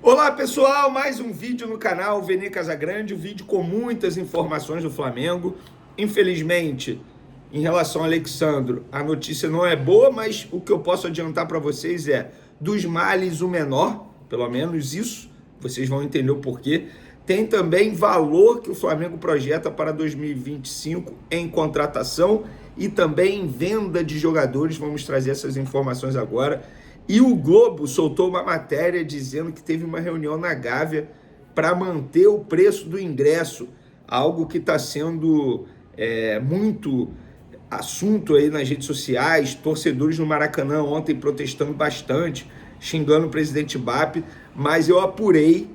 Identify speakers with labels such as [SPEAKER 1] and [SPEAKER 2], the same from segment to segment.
[SPEAKER 1] Olá pessoal, mais um vídeo no canal Vene Casagrande, um vídeo com muitas informações do Flamengo. Infelizmente, em relação ao Alexandro, a notícia não é boa, mas o que eu posso adiantar para vocês é dos males o menor, pelo menos isso, vocês vão entender o porquê. Tem também valor que o Flamengo projeta para 2025 em contratação e também em venda de jogadores, vamos trazer essas informações agora. E o Globo soltou uma matéria dizendo que teve uma reunião na Gávea para manter o preço do ingresso, algo que está sendo muito assunto aí nas redes sociais, torcedores no Maracanã ontem protestando bastante, xingando o presidente BAP, mas eu apurei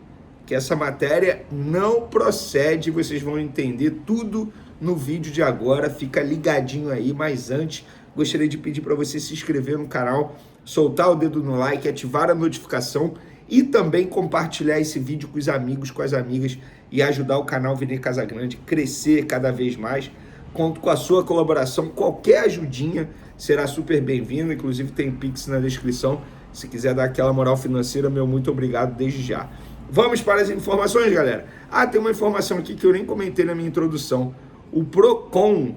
[SPEAKER 1] que essa matéria não procede, vocês vão entender tudo no vídeo de agora, fica ligadinho aí, mas antes gostaria de pedir para você se inscrever no canal, soltar o dedo no like, ativar a notificação e também compartilhar esse vídeo com os amigos, com as amigas e ajudar o canal Vene Casagrande a crescer cada vez mais. Conto com a sua colaboração, qualquer ajudinha será super bem-vinda, inclusive tem Pix na descrição, se quiser dar aquela moral financeira, meu muito obrigado desde já. Vamos para as informações, galera. Tem uma informação aqui que eu nem comentei na minha introdução. O Procon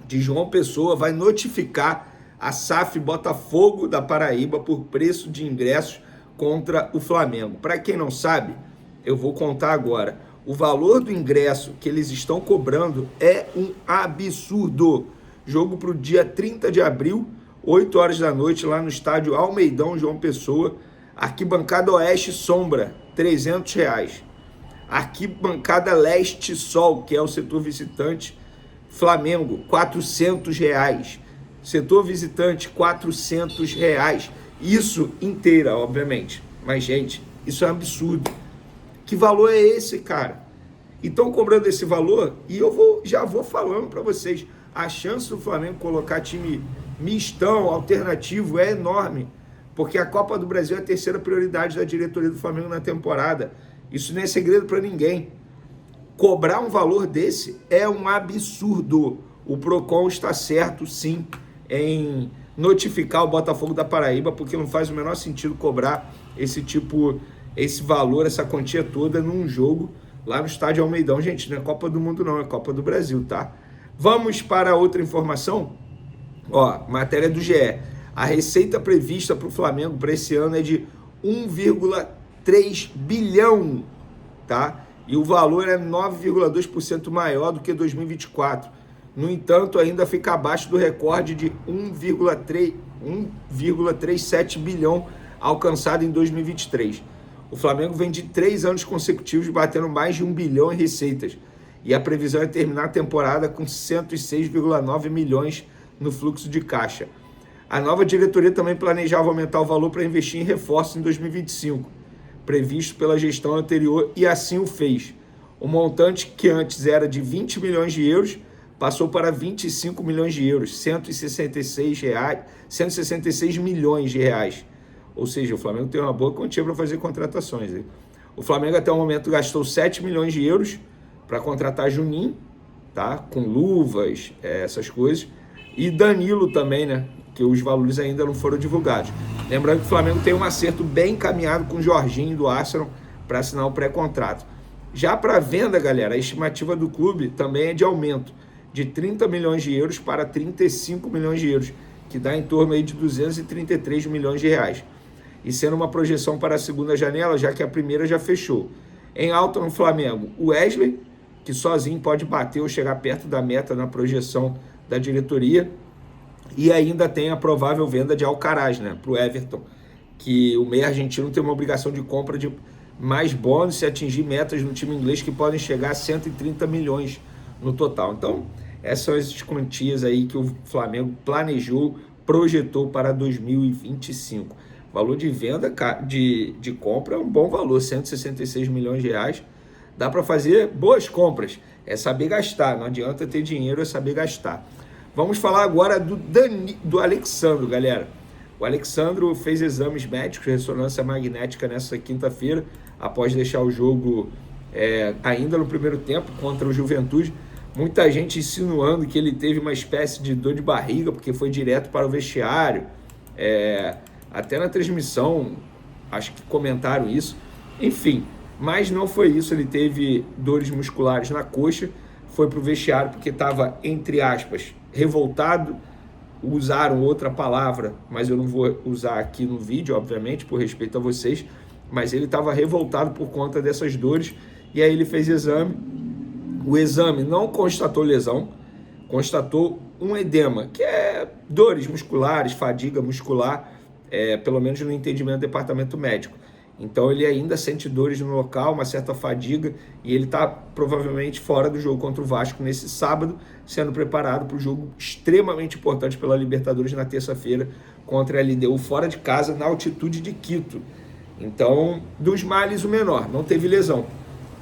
[SPEAKER 1] de João Pessoa vai notificar a SAF Botafogo da Paraíba por preço de ingressos contra o Flamengo. Para quem não sabe, eu vou contar agora. O valor do ingresso que eles estão cobrando é um absurdo. Jogo para o dia 30 de abril, 8 horas da noite, lá no estádio Almeidão, João Pessoa. Arquibancada Oeste Sombra, R$300. Arquibancada Leste Sol, que é o setor visitante, Flamengo, R$400. Setor visitante, R$400. Isso inteira, obviamente. Mas, gente, isso é um absurdo. Que valor é esse, cara? E estão cobrando esse valor e já vou falando para vocês. A chance do Flamengo colocar time mistão, alternativo, é enorme. Porque a Copa do Brasil é a terceira prioridade da diretoria do Flamengo na temporada. Isso não é segredo para ninguém. Cobrar um valor desse é um absurdo. O Procon está certo, sim, em notificar o Botafogo da Paraíba, porque não faz o menor sentido cobrar esse valor, essa quantia toda num jogo lá no estádio Almeidão. Gente, não é Copa do Mundo não, é Copa do Brasil, tá? Vamos para outra informação. Matéria do GE. A receita prevista para o Flamengo para esse ano é de 1,3 bilhão, tá? E o valor é 9,2% maior do que 2024. No entanto, ainda fica abaixo do recorde de 1,37 bilhão alcançado em 2023. O Flamengo vem de 3 anos consecutivos batendo mais de 1 bilhão em receitas. E a previsão é terminar a temporada com 106,9 milhões no fluxo de caixa. A nova diretoria também planejava aumentar o valor para investir em reforços em 2025, previsto pela gestão anterior, e assim o fez. O montante, que antes era de 20 milhões de euros, passou para 25 milhões de euros, 166 milhões de reais. Ou seja, o Flamengo tem uma boa quantia para fazer contratações. Hein? O Flamengo até o momento gastou 7 milhões de euros para contratar Juninho, tá? Com luvas, essas coisas. E Danilo também, né? Que os valores ainda não foram divulgados. Lembrando que o Flamengo tem um acerto bem encaminhado com o Jorginho do Arsenal para assinar o pré-contrato. Já para venda, galera, a estimativa do clube também é de aumento de 30 milhões de euros para 35 milhões de euros, que dá em torno aí de 233 milhões de reais. E sendo uma projeção para a segunda janela, já que a primeira já fechou. Em alta no Flamengo, o Wesley, que sozinho pode bater ou chegar perto da meta na projeção da diretoria. E ainda tem a provável venda de Alcaraz, né, para o Everton, que o meio argentino tem uma obrigação de compra de mais bônus se atingir metas no time inglês que podem chegar a 130 milhões no total. Então, essas são as quantias aí que o Flamengo planejou, projetou para 2025. Valor de venda de compra é um bom valor, 166 milhões de reais. Dá para fazer boas compras, é saber gastar, não adianta ter dinheiro, é saber gastar. Vamos falar agora do Alexandro, galera. O Alexandro fez exames médicos, ressonância magnética nessa quinta-feira, após deixar o jogo ainda no primeiro tempo contra o Juventude. Muita gente insinuando que ele teve uma espécie de dor de barriga, porque foi direto para o vestiário. Até na transmissão, acho que comentaram isso. Enfim, mas não foi isso, ele teve dores musculares na coxa, foi para o vestiário porque estava, entre aspas, revoltado. Usaram outra palavra, mas eu não vou usar aqui no vídeo, obviamente, por respeito a vocês, mas ele estava revoltado por conta dessas dores, e aí ele fez exame. O exame não constatou lesão, constatou um edema, que é dores musculares, fadiga muscular, pelo menos no entendimento do departamento médico. Então ele ainda sente dores no local, uma certa fadiga, e ele está provavelmente fora do jogo contra o Vasco nesse sábado, sendo preparado para o jogo extremamente importante pela Libertadores na terça-feira contra a LDU fora de casa, na altitude de Quito. Então, dos males o menor, não teve lesão,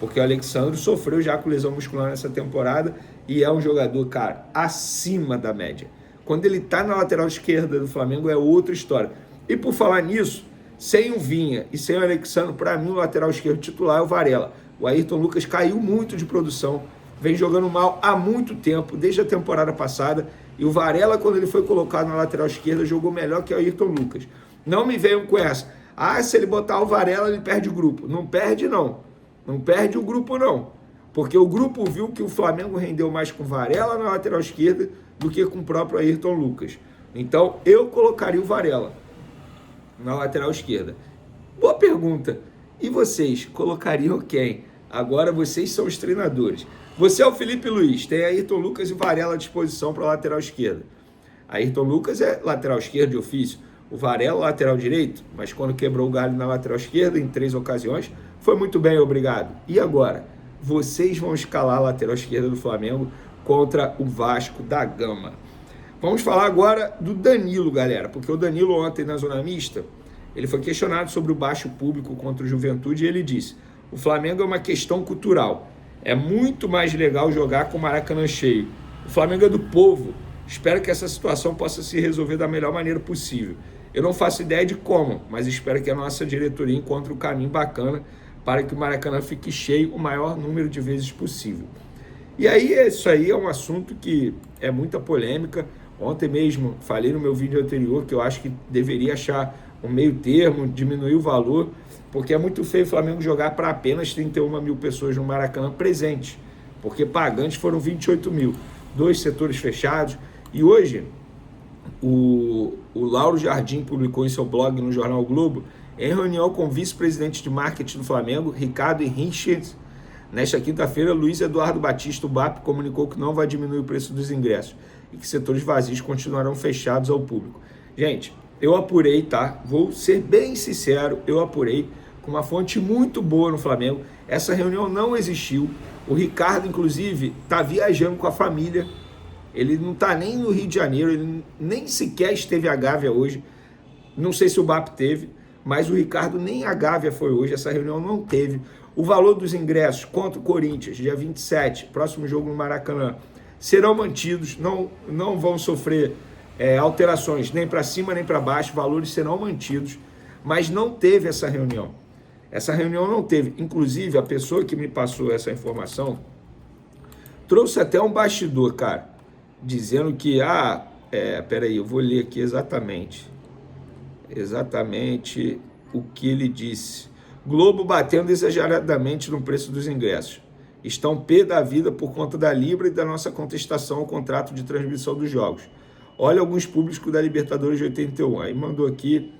[SPEAKER 1] porque o Alexandre sofreu já com lesão muscular nessa temporada e é um jogador, cara, acima da média. Quando ele está na lateral esquerda do Flamengo é outra história. E por falar nisso, sem o Vinha e sem o Alexandre, para mim o lateral esquerdo titular é o Varela. O Ayrton Lucas caiu muito de produção, vem jogando mal há muito tempo, desde a temporada passada, e o Varela, quando ele foi colocado na lateral esquerda, jogou melhor que o Ayrton Lucas. Não me venham com essa. Se ele botar o Varela, ele perde o grupo. Não perde, não. Não perde o grupo, não. Porque o grupo viu que o Flamengo rendeu mais com o Varela na lateral esquerda do que com o próprio Ayrton Lucas. Então, eu colocaria o Varela na lateral esquerda. Boa pergunta. E vocês colocariam quem? Agora vocês são os treinadores. Você é o Felipe Luiz, tem Ayrton Lucas e Varela à disposição para a lateral esquerda. Ayrton Lucas é lateral esquerdo de ofício. O Varela lateral direito, mas quando quebrou o galho na lateral esquerda em 3 ocasiões, foi muito bem, obrigado. E agora? Vocês vão escalar a lateral esquerda do Flamengo contra o Vasco da Gama. Vamos falar agora do Danilo, galera, porque o Danilo ontem na Zona Mista, ele foi questionado sobre o baixo público contra o Juventude e ele disse: o Flamengo é uma questão cultural, é muito mais legal jogar com o Maracanã cheio. O Flamengo é do povo, espero que essa situação possa se resolver da melhor maneira possível. Eu não faço ideia de como, mas espero que a nossa diretoria encontre um caminho bacana para que o Maracanã fique cheio o maior número de vezes possível. E aí, isso aí é um assunto que é muita polêmica. Ontem mesmo falei no meu vídeo anterior que eu acho que deveria achar um meio termo, diminuir o valor, porque é muito feio o Flamengo jogar para apenas 31 mil pessoas no Maracanã presentes, porque pagantes foram 28 mil, 2 setores fechados. E hoje, o Lauro Jardim publicou em seu blog no Jornal o Globo, em reunião com o vice-presidente de marketing do Flamengo, Ricardo Henriques, nesta quinta-feira, Luiz Eduardo Batista, o BAP, comunicou que não vai diminuir o preço dos ingressos e que setores vazios continuarão fechados ao público. Gente, eu apurei, tá? Vou ser bem sincero, eu apurei com uma fonte muito boa no Flamengo. Essa reunião não existiu. O Ricardo, inclusive, tá viajando com a família. Ele não tá nem no Rio de Janeiro, ele nem sequer esteve a Gávea hoje. Não sei se o BAP teve, mas o Ricardo nem a Gávea foi hoje, essa reunião não teve. O valor dos ingressos contra o Corinthians, dia 27, próximo jogo no Maracanã, serão mantidos, não vão sofrer alterações nem para cima nem para baixo, valores serão mantidos, mas não teve essa reunião. Essa reunião não teve. Inclusive, a pessoa que me passou essa informação trouxe até um bastidor, cara, dizendo que, peraí, eu vou ler aqui exatamente o que ele disse. Globo batendo exageradamente no preço dos ingressos. Estão pé da vida por conta da Libra e da nossa contestação ao contrato de transmissão dos jogos. Olha alguns públicos da Libertadores de 81. Aí mandou aqui,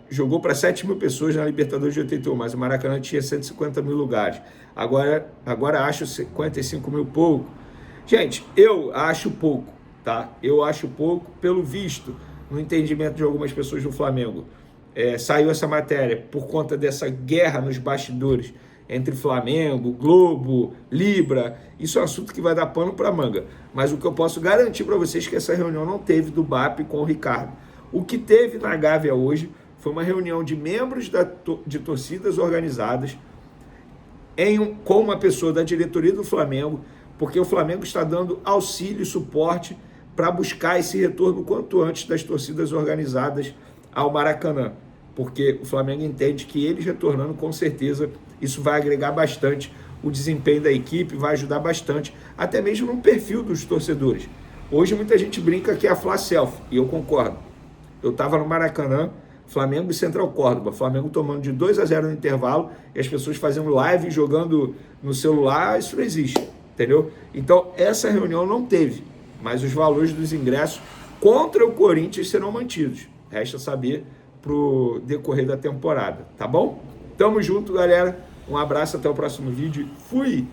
[SPEAKER 1] jogou para 7 mil pessoas na Libertadores de 81, mas o Maracanã tinha 150 mil lugares. Agora acho 55 mil pouco. Gente, eu acho pouco, tá? Eu acho pouco, pelo visto, no entendimento de algumas pessoas do Flamengo. Saiu essa matéria por conta dessa guerra nos bastidores entre Flamengo, Globo, Libra. Isso é um assunto que vai dar pano para manga. Mas o que eu posso garantir para vocês é que essa reunião não teve do BAP com o Ricardo. O que teve na Gávea hoje foi uma reunião de membros de torcidas organizadas com uma pessoa da diretoria do Flamengo, porque o Flamengo está dando auxílio e suporte para buscar esse retorno quanto antes das torcidas organizadas ao Maracanã, porque o Flamengo entende que eles retornando, com certeza, isso vai agregar bastante o desempenho da equipe, vai ajudar bastante, até mesmo no perfil dos torcedores. Hoje muita gente brinca que é a Fla Selfie, e eu concordo. Eu estava no Maracanã, Flamengo e Central Córdoba. Flamengo tomando de 2-0 no intervalo e as pessoas fazendo live, jogando no celular, isso não existe, entendeu? Então, essa reunião não teve, mas os valores dos ingressos contra o Corinthians serão mantidos. Resta saber pro decorrer da temporada, tá bom? Tamo junto, galera. Um abraço, até o próximo vídeo. Fui!